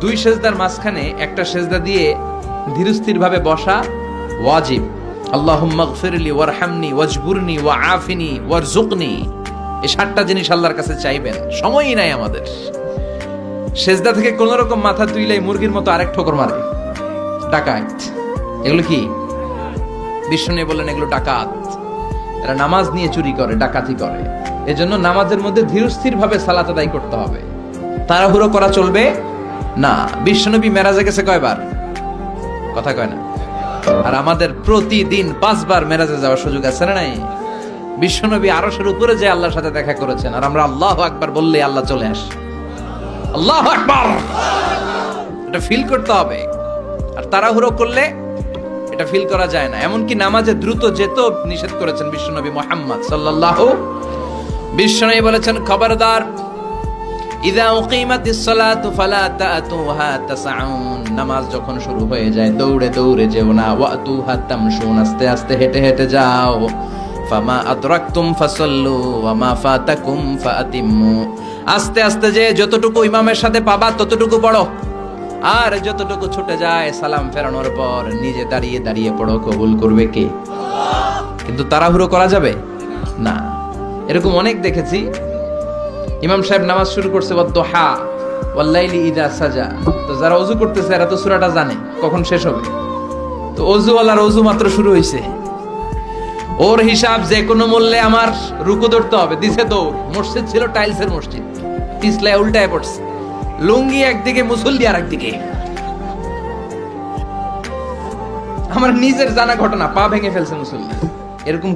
দুই সেজদার মাঝখানে একটা সেজদা দিয়ে ধীরস্থির ভাবে বসা ওয়াজিব। আল্লাহুম্মা গফিরলি ওয়ারহামনি ওয়াজবুরনি ওয়াআফিনি ওয়ারযুকনি, এই 7টা জিনিস আল্লাহর কাছে চাইবেন। সময়ই নাই আমাদের। সেজদা থেকে কোন রকম মাথা তুইলাই মুরগির মতো আরেক ঠোকর মারে, ডাকাত। এগুলো কি? বিষ্ণু বললেন এগুলো ডাকাত। এরা নামাজ নিয়ে চুরি করে, ডাকাতি করে। এজন্য নামাজের মধ্যে ধীরস্থির ভাবে সালাত আদায় করতে হবে, তাড়াহুড়ো করা চলবে না। বিশ্বনবী মেরাজে গেছে কয়বার? কথা কয় না। আর আমাদের প্রতিদিন 5 বার মেরাজে যাওয়ার সুযোগ আছে না নাই? বিশ্বনবী আরশের উপরে যে আল্লাহর সাথে দেখা করেছেন, আর আমরা আল্লাহু আকবার বললে আল্লাহ চলে আসে। আল্লাহু আকবার, এটা ফিল করতে হবে। আর তাড়াহুড়ো করলে এটা ফিল করা যায় না। এমনকি নামাজে দ্রুত যেতে নিষেধ করেছেন বিশ্বনবী মুহাম্মদ সাল্লাল্লাহু। বিশ্বনবী বলেছেন, খবরদার, ইযা উকিমাতিস সালাতু ফালা তাতুহা তাসআউন, নামাজ যখন শুরু হয়ে যায় দৌড়ে দৌড়ে যেও না। ওয়াতুহা তামশুন, আস্তে আস্তে হেঁটে হেঁটে যাও। ফামা আদরাকতুম ফাসাল্লু ওয়া মা ফাতাকুম ফাআতিম্মু, আস্তে আস্তে যে যতটুকু ইমামের সাথে পাবা ততটুকু পড়ো, আর যতটুকু ছুটে যায় সালাম ফেরানোর পর নিজে দাঁড়িয়ে দাঁড়িয়ে পড়ো। কবুল করবে কে? কিন্তু তাড়াহুড়ো করা যাবে না। এরকম অনেক দেখেছি, ইমাম সাহেব নামাজ শুরু করছে ওয়াদদুহা ওয়াল্লাইলি ইযা সাজা, তো যারা ওযু করতেছে এরা তো সূরাটা জানে কখন শেষ হবে। তো ওযুওয়ালার ওযু মাত্র শুরু হইছে, ওর হিসাব যে কোনো মূল্যে আমার রুকু ধরতে হবে। দিছে দৌড়, মসজিদ ছিল টাইলসের মসজিদ, পিছলায় উল্টায় পড়ছে, লুঙ্গি একদিকে মুসল্লি আর একদিকে। আমার নিজের জানা ঘটনা, পা ভেঙে ফেলছে মুসল্লি। এরকম